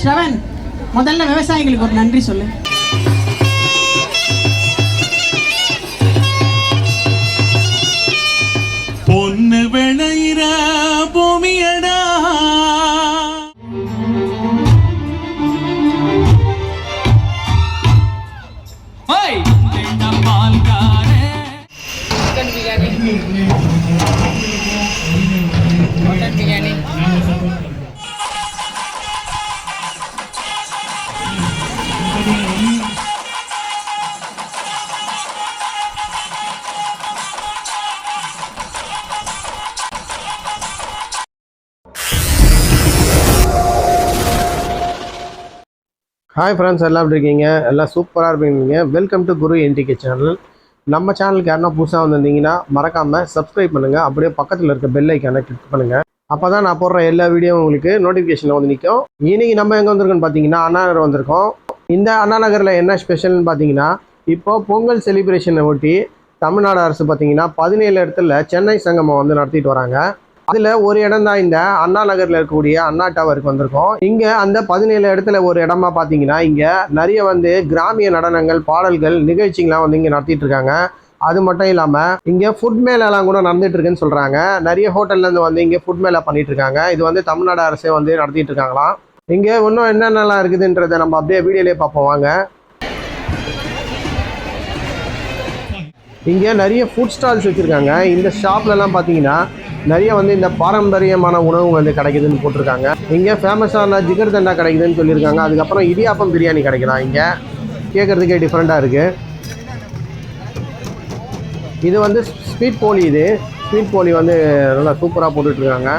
ஸ்ரவன், முதல்ல விவசாயிகளுக்கு ஒரு நன்றி சொல்லு. பொண்ணு விளையிற பூமியடா, ஹாய் ஃப்ரெண்ட்ஸ், எல்லாம் எப்படி இருக்கீங்க? எல்லாம் சூப்பராக இருப்பீங்க. Welcome to Guru NTK channel. நம்ம சேனலுக்கு யாருன்னா புதுசாக வந்திருந்தீங்கன்னா மறக்காமல் சப்ஸ்கிரைப் பண்ணுங்கள். அப்படியே பக்கத்தில் இருக்க பெல் ஐக்கானை கிளிக் பண்ணுங்கள். அப்போ தான் நான் போடுற எல்லா வீடியோவும் உங்களுக்கு நோட்டிஃபிகேஷனில் வந்து நிற்கும். இன்றைக்கி நம்ம எங்கே வந்திருக்கோன்னு பார்த்தீங்கன்னா அண்ணா நகர் வந்திருக்கோம். இந்த அண்ணா நகரில் என்ன ஸ்பெஷல்னு பார்த்தீங்கன்னா, இப்போது பொங்கல் செலிப்ரேஷனை ஒட்டி தமிழ்நாடு அரசு பார்த்தீங்கன்னா 17 இடத்துல சென்னை சங்கமம் வந்து நடத்திட்டு வராங்க. அதில் ஒரு இடம் தான் இந்த அண்ணா நகரில் இருக்கக்கூடிய அண்ணா டவருக்கு வந்திருக்கோம். இங்கே அந்த 17 இடத்துல ஒரு இடமா பார்த்தீங்கன்னா இங்கே நிறைய வந்து கிராமிய நடனங்கள், பாடல்கள், நிகழ்ச்சிகள்லாம் வந்து இங்கே நடத்திட்டு இருக்காங்க. அது மட்டும் இல்லாமல் இங்கே ஃபுட் மேலெல்லாம் கூட நடந்துட்டு இருக்குன்னு சொல்கிறாங்க. நிறைய ஹோட்டல்லேருந்து வந்து இங்கே ஃபுட் மேலே பண்ணிட்டு இருக்காங்க. இது வந்து தமிழ்நாடு அரசே வந்து நடத்திட்டு இருக்காங்களாம். இங்கே இன்னும் என்னென்னலாம் இருக்குதுன்றதை நம்ம அப்படியே வீடியோலேயே பார்ப்போம் வாங்க. இங்கே நிறைய ஃபுட் ஸ்டால்ஸ் வச்சுருக்காங்க. இந்த ஷாப்லலாம் பார்த்தீங்கன்னா நிறைய வந்து இந்த பாரம்பரியமான உணவு வந்து கிடைக்குதுன்னு போட்டிருக்காங்க. இங்கே ஃபேமஸான ஜிகர் தண்டா கிடைக்குதுன்னு சொல்லியிருக்காங்க. அதுக்கப்புறம் இடியாப்பம் பிரியாணி கிடைக்கலாம். இங்கே கேட்குறதுக்கே டிஃப்ரெண்ட்டாக இருக்குது. இது வந்து ஸ்வீட் போலி. இது ஸ்வீட் போலி வந்து நல்லா சூப்பராக போட்டுட்ருக்காங்க.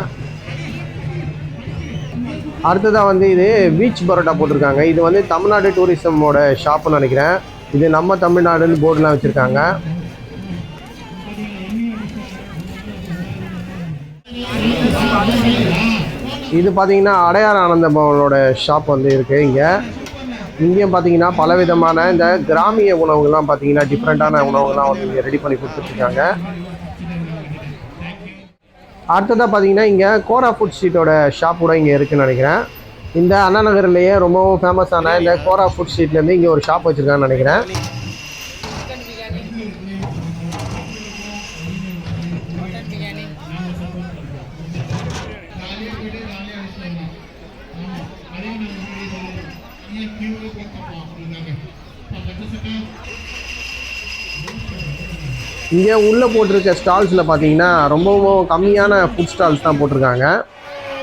அடுத்ததாக வந்து இது பீச் பரோட்டா போட்டிருக்காங்க. இது வந்து தமிழ்நாடு டூரிசமோட ஷாப்புன்னு நினைக்கிறேன். இது நம்ம தமிழ்நாடுன்னு போர்டெலாம் வச்சுருக்காங்க. இது பார்த்தீங்கன்னா அடையார் ஆனந்த பவனோட ஷாப் வந்து இருக்குது. இங்கேயும் பார்த்தீங்கன்னா பலவிதமான இந்த கிராமிய உணவுகள்லாம் பார்த்தீங்கன்னா டிஃப்ரெண்ட்டான உணவுகள்லாம் வந்து இங்கே ரெடி பண்ணி கொடுத்துட்ருக்காங்க. அடுத்ததாக பார்த்தீங்கன்னா இங்கே கோரா ஃபுட் ஸ்ட்ரீட்டோட ஷாப் கூட இங்கே இருக்குதுன்னு நினைக்கிறேன். இந்த அண்ணா நகர்லேயே ரொம்பவும் ஃபேமஸான இந்த கோரா ஃபுட் ஸ்ட்ரீட்லேருந்து இங்கே ஒரு ஷாப் வச்சுருக்காங்கன்னு நினைக்கிறேன். இங்கே உள்ளே போட்டிருக்க ஸ்டால்ஸில் பார்த்தீங்கன்னா ரொம்பவும் கம்மியான ஃபுட் ஸ்டால்ஸ் தான் போட்டிருக்காங்க.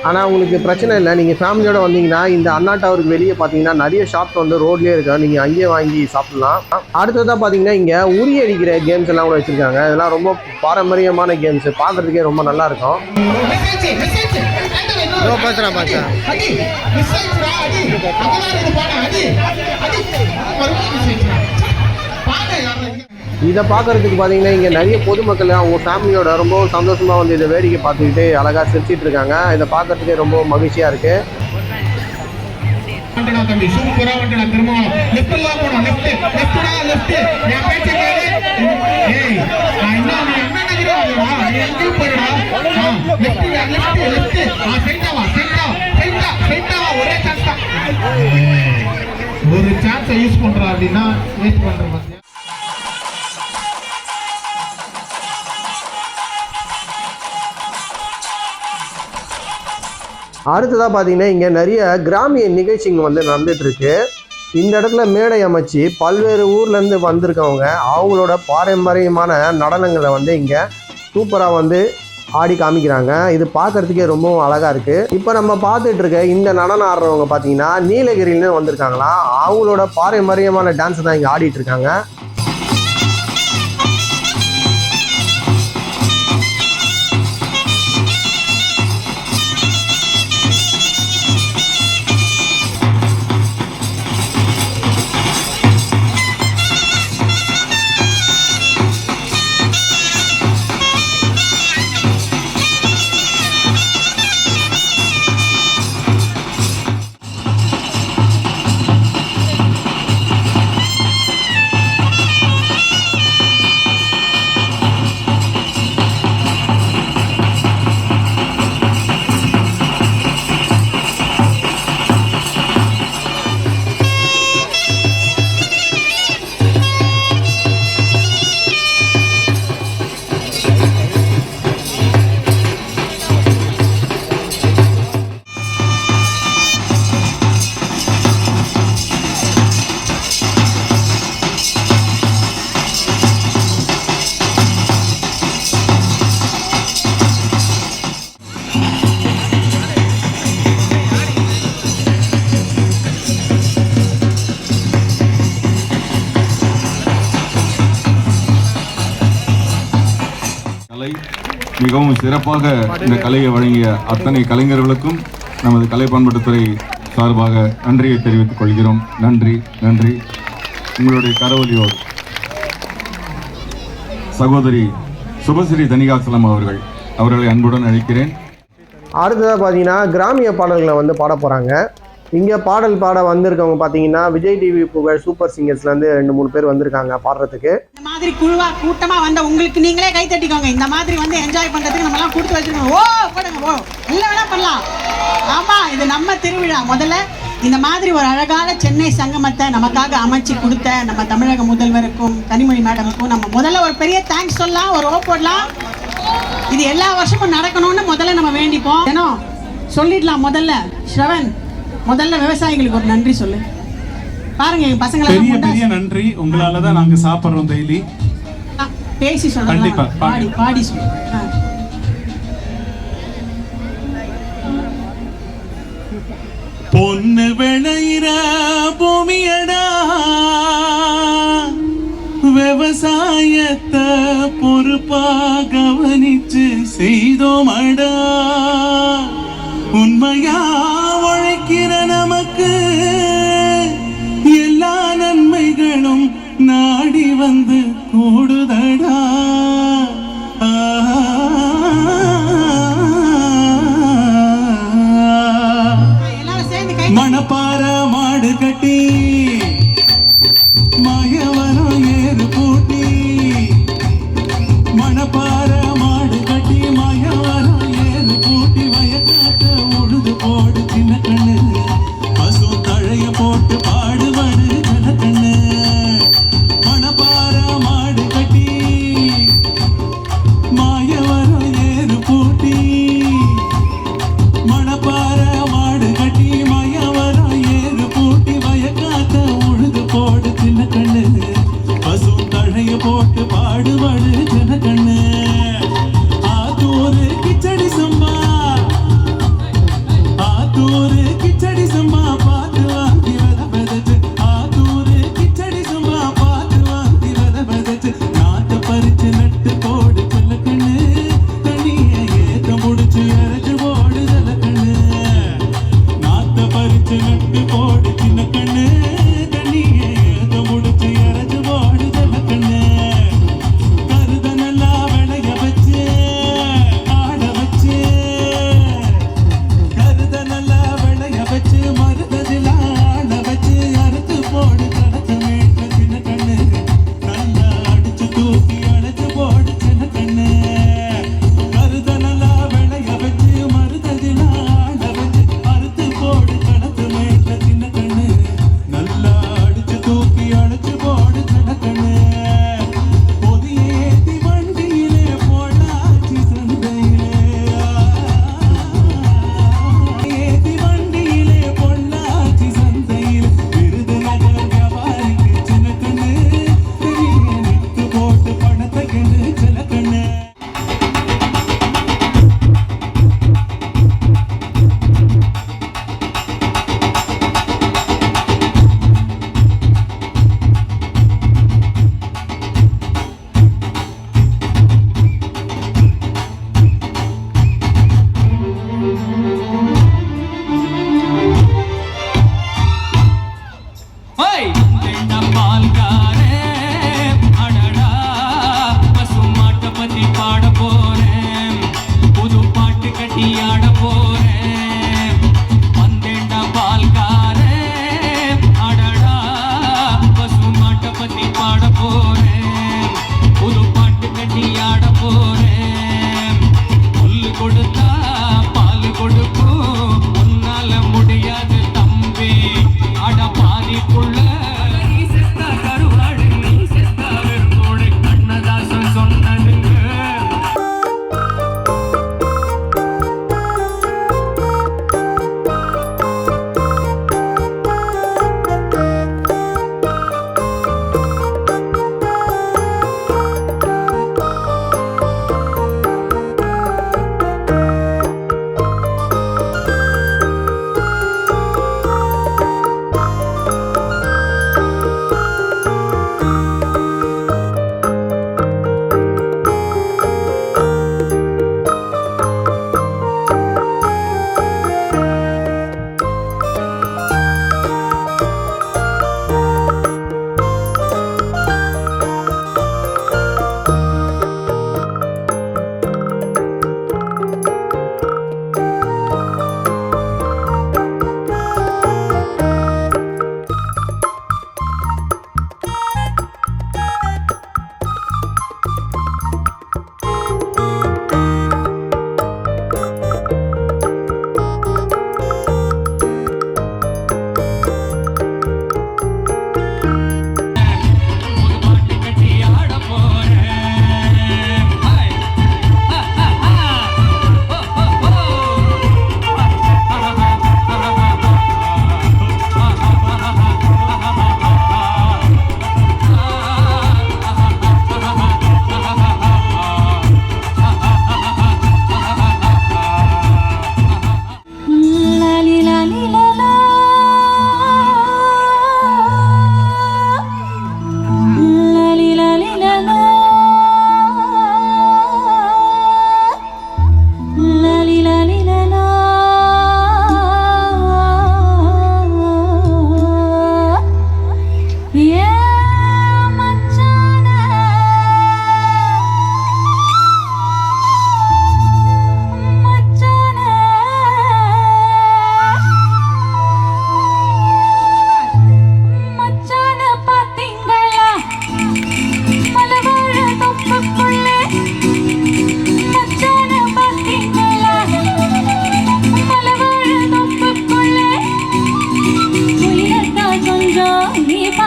ஆனால் உங்களுக்கு பிரச்சனை இல்லை. நீங்கள் ஃபேமிலியோடு வந்தீங்கன்னா இந்த அண்ணா டவருக்கு வெளியே பார்த்தீங்கன்னா நிறைய ஷாப்ஸ் வந்து ரோட்லேயே இருக்குது. நீங்கள் அங்கேயே வாங்கி சாப்பிட்லாம். அடுத்ததாக பார்த்தீங்கன்னா இங்கே உரி அடிக்கிற கேம்ஸ் எல்லாம் கூட வச்சுருக்காங்க. இதெல்லாம் ரொம்ப பாரம்பரியமான கேம்ஸு, பார்க்குறதுக்கே ரொம்ப நல்லாயிருக்கும். இதை பார்க்குறதுக்கு பார்த்தீங்கன்னா இங்கே நிறைய பொதுமக்கள் அவங்க ஃபேமிலியோட ரொம்ப சந்தோஷமாக வந்து இதை வேடிக்கை பார்த்துக்கிட்டு அழகாக சிரிச்சிட்டு இருக்காங்க. இதை பார்க்குறதுக்கே ரொம்ப மகிழ்ச்சியாக இருக்குது. ஒரு சான்ஸை யூஸ் பண்ணுறோம் அப்படின்னா வேஸ்ட் பண்ணுறோம். அடுத்ததாக பார்த்தீங்கன்னா இங்கே நிறைய கிராமிய நிகழ்ச்சிங்க வந்து நடந்துகிட்ருக்கு. இந்த இடத்துல மேடை அமைச்சு பல்வேறு ஊர்லேருந்து வந்திருக்கவங்க அவங்களோட பாரம்பரியமான நடனங்களை வந்து இங்கே சூப்பராக வந்து ஆடி காமிக்கிறாங்க. இது பார்க்குறதுக்கே ரொம்பவும் அழகாக இருக்குது. இப்போ நம்ம பார்த்துட்டு இருக்க இந்த நடனம் ஆடுறவங்க பார்த்தீங்கன்னா நீலகிரியிலேருந்து வந்திருக்காங்களாம். அவங்களோட பாரம்பரியமான டான்ஸ் தான் இங்கே ஆடிட்டு இருக்காங்க. மிகவும் சிறப்பாக இந்த கலையை வழங்கிய அத்தனை கலைஞர்களுக்கும் நமது கலை பண்பாட்டுத்துறை சார்பாக நன்றியை தெரிவித்துக் கொள்கிறோம். நன்றி நன்றி. உங்களுடைய கரவொலியோடு சகோதரி சுபஸ்ரீ தனிகாசலம் அவர்களை அன்புடன் அழைக்கிறேன். அடுத்ததாக பார்த்தீங்கன்னா கிராமிய பாடல்களை வந்து பாட போகிறாங்க. இங்கே பாடல் பாட வந்திருக்கவங்க பார்த்தீங்கன்னா விஜய் டிவி புகழ் சூப்பர் சிங்கர்ஸ்லேருந்து 2-3 பேர் வந்திருக்காங்க பாடுறதுக்கு. இந்த மாதிரி கூட்டமாக வந்த உங்களுக்கு நீங்களே கை தட்டிக்கோங்க. இந்த மாதிரி வந்து என்ஜாய் பண்ணுறதுக்கு நம்மலாம் கொடுத்து வச்சுருக்கோம். ஓ போடுங்க, ஓ இல்லை வேணா பண்ணலாம். ஆமாம், இது நம்ம திருவிழா. முதல்ல இந்த மாதிரி ஒரு அழகான சென்னை சங்கமத்தை நமக்காக அமைச்சு கொடுத்த நம்ம தமிழக முதல்வருக்கும் கனிமொழி மேடமுக்கும் நம்ம முதல்ல ஒரு பெரிய தேங்க்ஸ் சொல்லலாம், ஒரு ஓ போடலாம். இது எல்லா வருஷமும் நடக்கணும்னு முதல்ல நம்ம வேண்டிப்போம். ஏன்னா சொல்லிடலாம். முதல்ல ஸ்ரவன், முதல்ல விவசாயிகளுக்கு ஒரு நன்றி சொல்லு. பாருங்க எங்க பசங்களை பெரிய நன்றி. உங்களால தான் நாங்க சாப்பிடுறோம் டெய்லி. பேசி சொல்லலாம், பாடி சொல்லு. பொண்ணு விளையிற பூமியடா, விவசாயத்தை பொறுப்பா கவனிச்சு செய்தோமடா, உண்மையா உழைக்கிற நமக்கு எல்லா நன்மைகளும் நாடி வந்து கூடுதடா. மணப்பாற மாடு கட்டி மயவரம் ஏறு பூட்டி, மணப்பாற மாடு கட்டி மயவரம் ஏறு பூட்டி, வயக்காட்ட உழுது போடு சின்ன கண்ணு, பசு தழைய போட்டு பாடுபடு சின்ன கண்ணு. மணப்பாற மாடு கட்டி மாயவரம் ஏறு பூட்டி, மணப்பாற மாடு கட்டி மயவரம் ஏறு பூட்டி, வயக்காட்ட உழுது போடு சின்ன கண்ணு, பசு தழைய போட்டு பாடுபடு சின்ன கண்ணு. ஆத்தூரு கிச்சடி சம்பா, ஆத்தூரு கிச்சடி சம்பா பார்த்து வாங்கி வித விதைச்சு, ஆத்தூரு கிச்சடி சம்பா பார்த்து வாங்கி வித விதைச்சு, நாட்டை பறிச்சு நட்டு போடு சின்ன கண்ணு, தண்ணியை ஏத்த முடிச்சு இறச்சு போடு சின்ன கண்ணு, நாட்டை பறிச்சு நட்டு போடு சின்ன கண்ணு, தண்ணியை ஏத்த முடிச்சு இறச்சு போடு சின்ன கண்ணு. கருத நல்லா விளைய வச்சு ஆட வச்சு, கருத நல்லா விளைய வச்சு மருததில் ஆட வச்சு, அறுத்து போடு கடத்த மேட்ட சின்ன கண்ணு, நல்லா அடிச்சு தூக்கி அடைச்சு போடு சின்ன கண்ணு. கருத நல்லா விளைய வச்சு மருததில் ஆட வச்சு, அறுத்து போடு கடத்த மேட்ட சின்ன கண்ணு,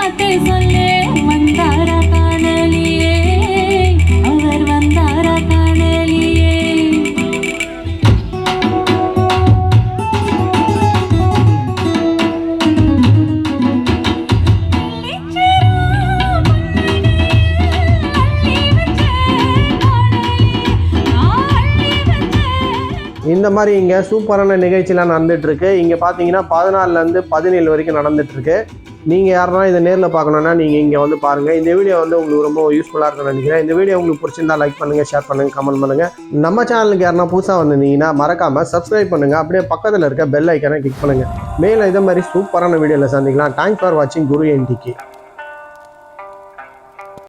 பார்த்து சொல்லு வந்தார காணலியே அவர் வந்தார காணலியே இந்த மாதிரி இங்கே சூப்பரான நிகழ்ச்சிலாம் நடந்துகிட்ருக்கு. இங்கே பார்த்தீங்கன்னா 14லேருந்து 17 வரைக்கும் நடந்துகிட்ருக்கு. நீங்கள் யாருன்னா இதை நேரில் பார்க்கணுன்னா நீங்கள் இங்கே வந்து பாருங்கள். இந்த வீடியோ வந்து உங்களுக்கு ரொம்ப யூஸ்ஃபுல்லாக இருக்கும்னு நினைக்கிறேன். இந்த வீடியோ உங்களுக்கு பிடிச்சிருந்தா லைக் பண்ணுங்கள், ஷேர் பண்ணுங்கள், கமெண்ட் பண்ணுங்கள். நம்ம சேனலுக்கு யாருன்னா புதுசாக வந்திருந்தீங்கன்னா மறக்காமல் சப்ஸ்கிரைப் பண்ணுங்கள். அப்படியே பக்கத்தில் இருக்க பெல் ஐக்கானை கிளிக் பண்ணுங்கள். மேலே இதே மாதிரி சூப்பரான வீடியோவில் சந்திக்கலாம். தேங்க்ஸ் ஃபார் வாட்சிங் குரு NTK.